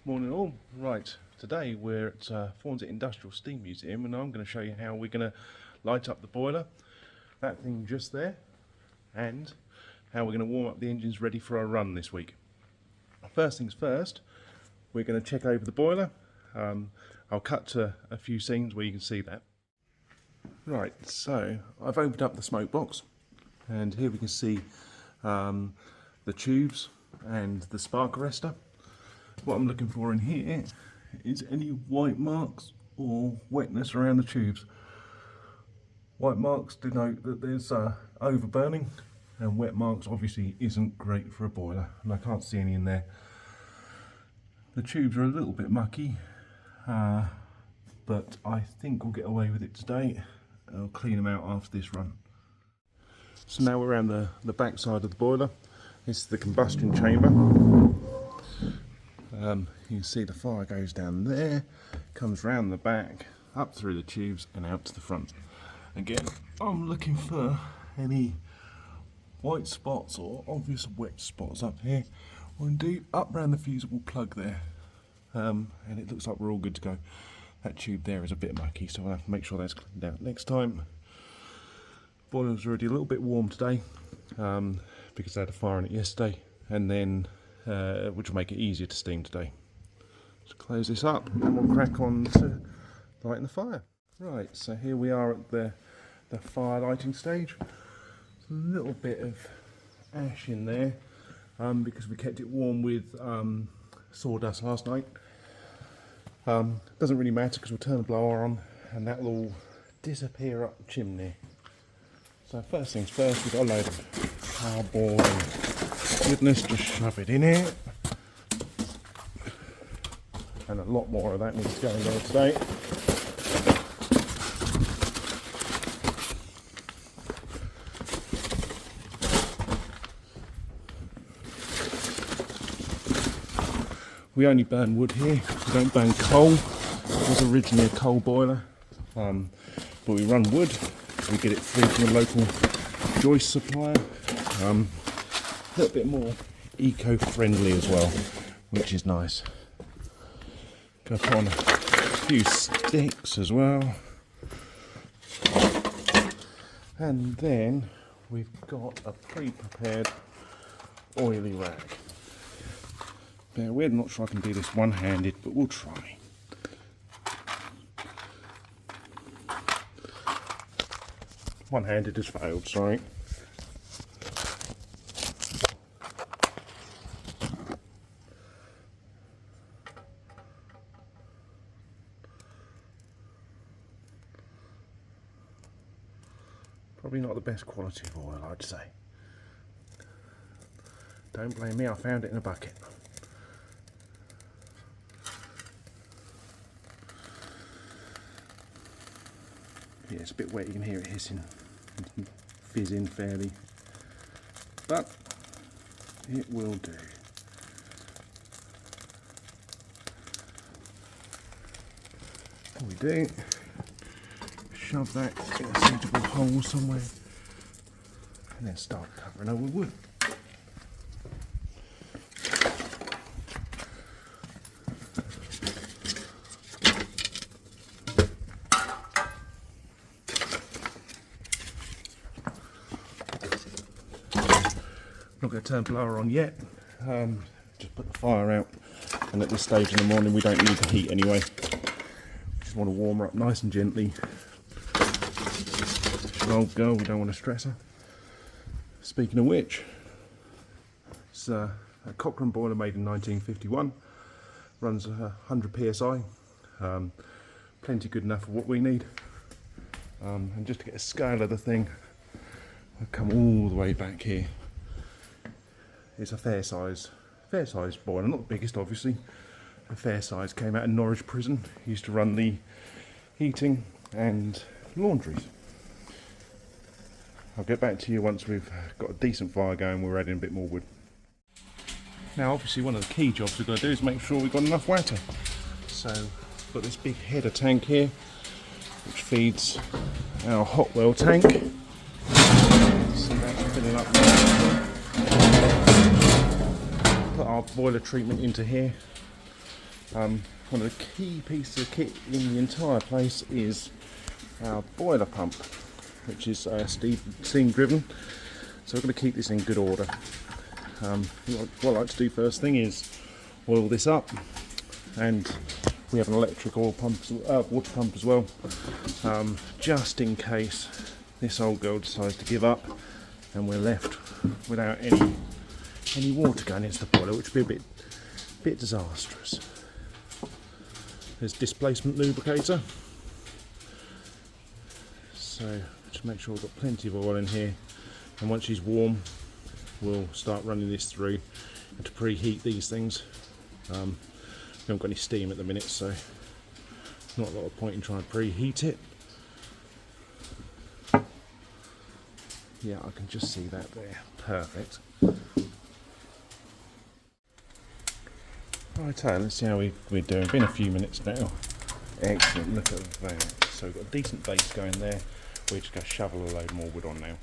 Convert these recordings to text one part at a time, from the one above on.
Morning all. Right, today we're at Forncett Industrial Steam Museum and I'm going to show you how we're going to light up the boiler, that thing just there, and how we're going to warm up the engines ready for our run this week. First things first, we're going to check over the boiler. I'll cut to a few scenes where you can see that. Right, so I've opened up the smoke box and here we can see the tubes and the spark arrestor. What I'm looking for in here is any white marks or wetness around the tubes. White marks denote that there's overburning, and wet marks obviously isn't great for a boiler, and I can't see any in there. The tubes are a little bit mucky, but I think we'll get away with it today. I'll clean them out after this run. So now we're around the back side of the boiler. This is the combustion chamber. You can see the fire goes down there, comes round the back, up through the tubes and out to the front. Again, I'm looking for any white spots or obvious wet spots up here, or indeed up round the fusible plug there. And it looks like we're all good to go. That tube there is a bit mucky, so I'll have to make sure that's cleaned out next time. Boiler's already a little bit warm today, because I had a fire in it yesterday, and then which will make it easier to steam today. Let's close this up and we'll crack on to lighting the fire. Right, so here we are at the fire lighting stage. There's a little bit of ash in there because we kept it warm with sawdust last night. Doesn't really matter because we'll turn the blower on and that will all disappear up the chimney. So first things first, we've got a load of cardboard and goodness, just shove it in here. And a lot more of that needs to go in there today. We only burn wood here, we don't burn coal. It was originally a coal boiler, but we run wood. We get it free from a local joist supplier. A little bit more eco-friendly as well, which is nice. Gonna put on a few sticks as well. And then we've got a pre-prepared oily rag. Bear with, I'm not sure I can do this one-handed, but we'll try. One-handed has failed, sorry. Probably not the best quality of oil, I'd say. Don't blame me, I found it in a bucket. Yeah, it's a bit wet, you can hear it hissing, fizzing fairly, but it will do. What we do, shove that in a suitable hole somewhere, and then start covering over wood. Not going to turn blower on yet, just put the fire out, and at this stage in the morning we don't need the heat anyway. Just want to warm her up nice and gently. She's an old girl, we don't want to stress her. Speaking of which, it's a Cochrane boiler made in 1951, runs 100 psi, plenty good enough for what we need. And just to get a scale of the thing, I've come all the way back here. It's a fair size boiler, not the biggest obviously, a fair size. Came out of Norwich prison, used to run the heating and laundries. I'll get back to you once we've got a decent fire going, we're adding a bit more wood. Now obviously one of the key jobs we've got to do is make sure we've got enough water. So we've got this big header tank here, which feeds our hot well tank. So that's filling up now. Put our boiler treatment into here. One of the key pieces of kit in the entire place is our boiler pump, which is steam driven, so we're going to keep this in good order. What I like to do first thing is oil this up, and we have an electric oil pump, water pump as well, just in case this old girl decides to give up and we're left without any water going into the boiler, which would be a bit disastrous. There's displacement lubricator, so just make sure we've got plenty of oil in here, and once she's warm we'll start running this through. And to preheat these things, we haven't got any steam at the minute, so not a lot of point in trying to preheat it. Yeah, I can just see that there. Perfect. Right, let's see how we're doing. Been a few minutes now. Excellent, look at that. So we've got a decent base going there. We're just going to shovel a load more wood on now.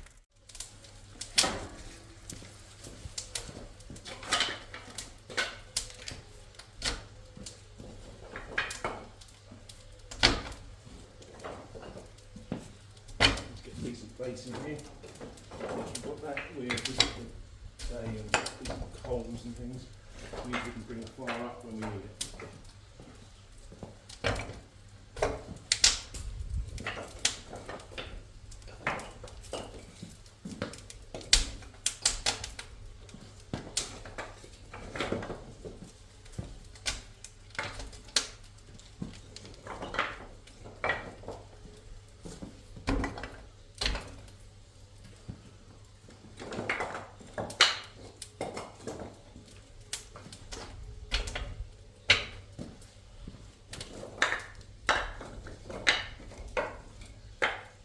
Let's get a decent base in here. Once we've got that, we're just decent coals and things. We can bring the fire up when we need it.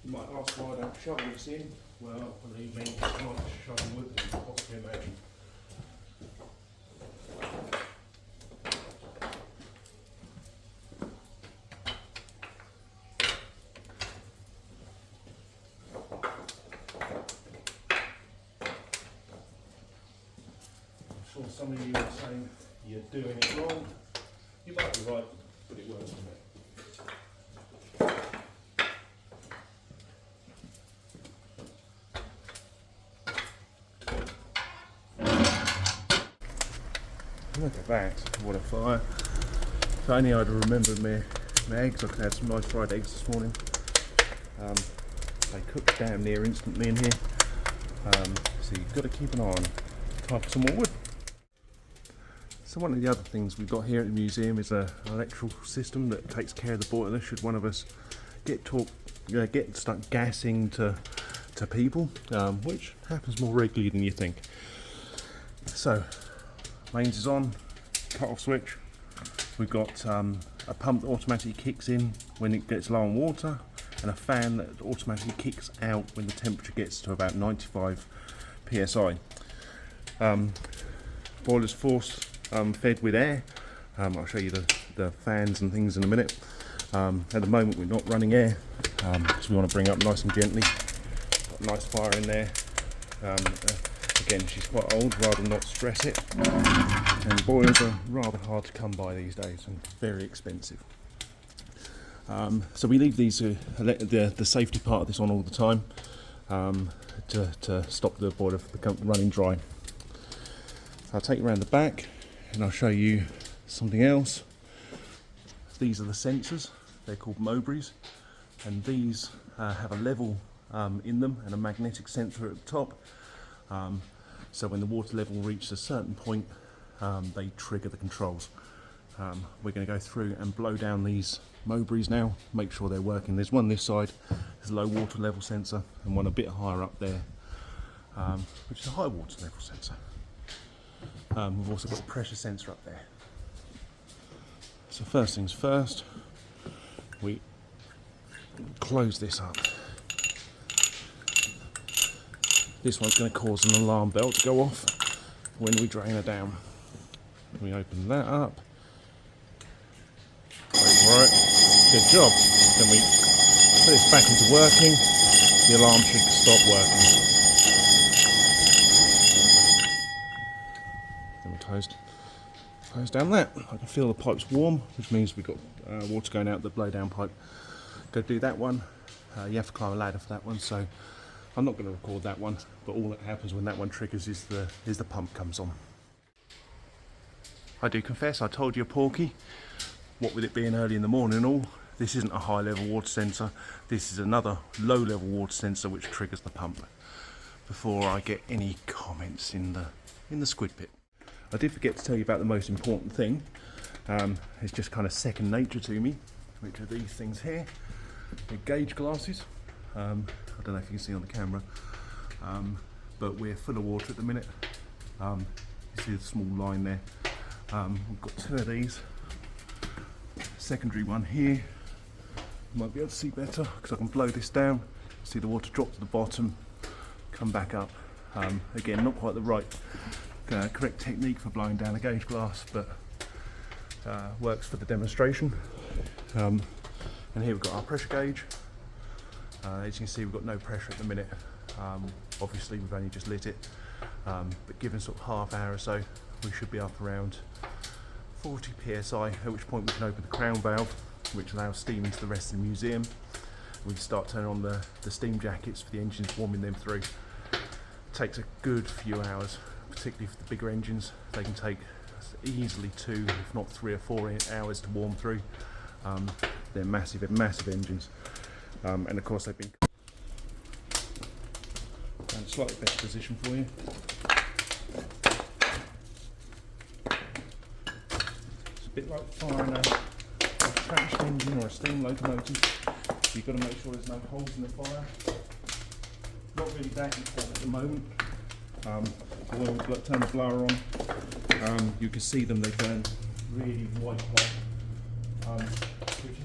You might ask why I don't shovel this in. Well, believe me, it's not shovel wood than you can possibly imagine. I'm sure some of you are saying you're doing it wrong. You might be right, but it works for me. Look at that, what a fire. If only I'd remembered my eggs, I could have some nice fried eggs this morning. They cook damn near instantly in here. So you've got to keep an eye on type some more wood. So one of the other things we've got here at the museum is an electrical system that takes care of the boiler should one of us get stuck gassing to people, which happens more regularly than you think. So mains is on, cut off switch. We've got a pump that automatically kicks in when it gets low on water, and a fan that automatically kicks out when the temperature gets to about 95 psi. Boiler's force fed with air. I'll show you the fans and things in a minute. At the moment we're not running air, so we want to bring up nice and gently. Got a nice fire in there. Again, she's quite old, rather not stress it. And boilers are rather hard to come by these days and very expensive. So we leave these the safety part of this on all the time to stop the boiler from running dry. So I'll take you around the back and I'll show you something else. These are the sensors. They're called Mowbrays, and these have a level in them and a magnetic sensor at the top. So when the water level reaches a certain point, they trigger the controls. We're going to go through and blow down these Mowbrays now, make sure they're working. There's one this side, there's a low water level sensor, and one a bit higher up there, which is a high water level sensor. We've also got a pressure sensor up there. So first things first, we close this up. This one's going to cause an alarm bell to go off when we drain her down. We open that up. Wait for it. Good job. Then we put this back into working. The alarm should stop working. Then we're toast. close down that. I can feel the pipe's warm, which means we've got water going out the blowdown pipe. Go do that one. You have to climb a ladder for that one, so I'm not going to record that one, but all that happens when that one triggers is the pump comes on. I do confess, I told you a porky. What with it being early in the morning and all, this isn't a high level water sensor. This is another low level water sensor which triggers the pump. Before I get any comments in the squid pit. I did forget to tell you about the most important thing. It's just kind of second nature to me, which are these things here. They're gauge glasses. I don't know if you can see on the camera, but we're full of water at the minute. You see the small line there. We've got two of these. Secondary one here. You might be able to see better because I can blow this down. See the water drop to the bottom, come back up. Again, not quite the right correct technique for blowing down a gauge glass, but works for the demonstration. And here we've got our pressure gauge. As you can see, we've got no pressure at the minute. Obviously we've only just lit it, but given sort of half hour or so, we should be up around 40 psi, at which point we can open the crown valve, which allows steam into the rest of the museum. We can start turning on the steam jackets for the engines, warming them through. Takes a good few hours, particularly for the bigger engines. They can take easily 2, if not 3 or 4 hours to warm through. They're massive engines. And of course they've been in a slightly better position for you. It's a bit like firing a traction engine or a steam locomotive. You've got to make sure there's no holes in the fire. Not really that important at the moment. When we turn the blower on, you can see them, they burn really white hot, which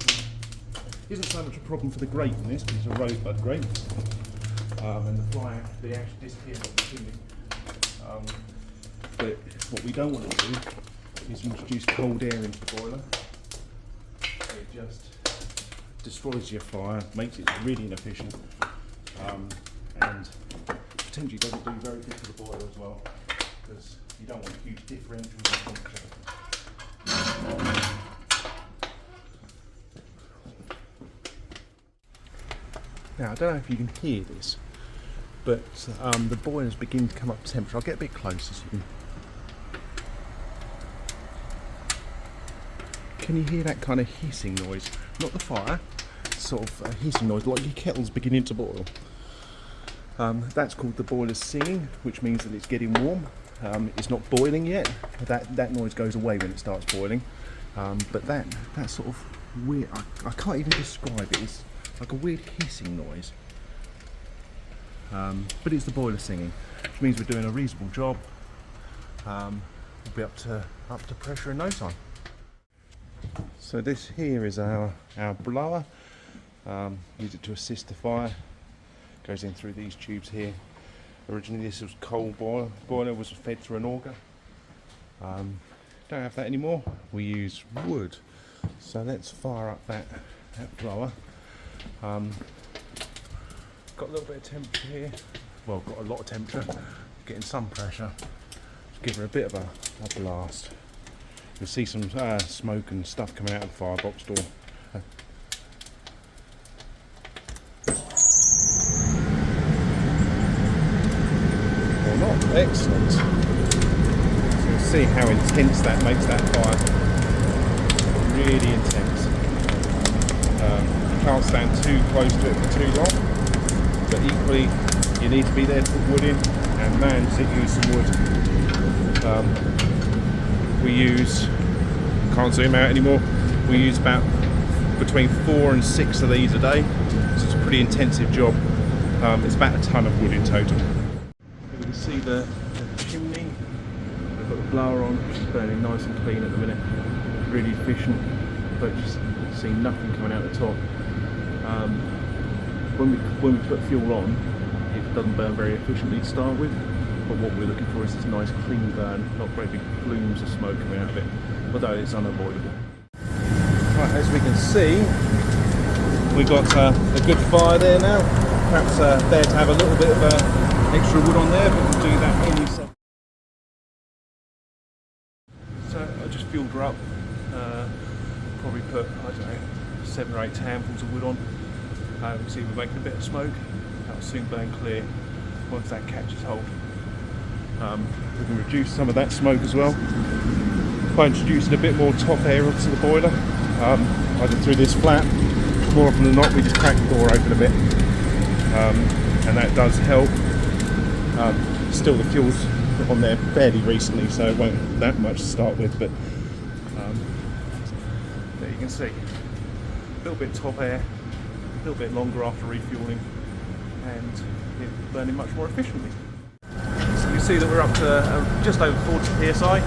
isn't so much a problem for the grate in this, because it's a rosebud grate, and the fire, they actually disappear up the chimney. But what we don't want to do is introduce cold air into the boiler. It just destroys your fire, makes it really inefficient, and potentially doesn't do very good for the boiler as well, because you don't want huge differentials in temperature. Now, I don't know if you can hear this, but the boiler's beginning to come up to temperature. I'll get a bit closer so you can you hear that kind of hissing noise? Not the fire, sort of a hissing noise, like your kettle's beginning to boil. That's called the boiler singing, which means that it's getting warm. It's not boiling yet. That noise goes away when it starts boiling. But that sort of weird, I can't even describe it. It's like a weird hissing noise. But it's the boiler singing, which means we're doing a reasonable job. We'll be up to pressure in no time. So this here is our blower. Use it to assist the fire. Goes in through these tubes here. Originally this was coal boiler was fed through an auger. Don't have that anymore. We use wood. So let's fire up that blower. Got a little bit of temperature here. Well, got a lot of temperature. Getting some pressure. Just give her a bit of a blast. You'll see some smoke and stuff coming out of the firebox door. Or not. Excellent. So you'll see how intense that makes that fire. Really intense. You can't stand too close to it for too long, but equally you need to be there to put wood in, and man, does it use some wood. We use, can't zoom out anymore, we use about between 4 and 6 of these a day, so it's a pretty intensive job. It's about a ton of wood in total. You can see the chimney, we've got the blower on, which is burning nice and clean at the minute, really efficient, but just see nothing coming out the top. When we put fuel on, it doesn't burn very efficiently to start with, but what we're looking for is this nice clean burn, not very big plumes of smoke coming out of it, although it's unavoidable. Right, as we can see, we've got a good fire there now. Perhaps there to have a little bit of extra wood on there, but we'll do that any second. So I just fueled her up. Probably put, I don't know, 7 or 8 handfuls of wood on. You can see we're making a bit of smoke. That'll soon burn clear once that catches hold. We can reduce some of that smoke as well by introducing a bit more top air onto the boiler. Either through this flap, more often than not we just crack the door open a bit, and that does help. Still, the fuel's on there fairly recently, so it won't that much to start with, but there you can see a little bit top air, a little bit longer after refueling, and it's burning much more efficiently. So you see that we're up to just over 40 psi.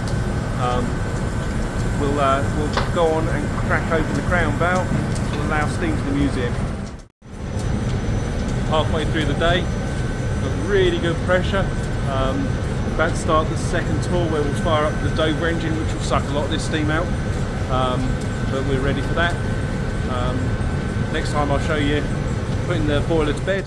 We'll go on and crack open the crown valve to allow steam to the museum. Halfway through the day, got really good pressure. About to start the second tour where we'll fire up the Dover engine, which will suck a lot of this steam out, but we're ready for that. Next time I'll show you putting the boiler to bed.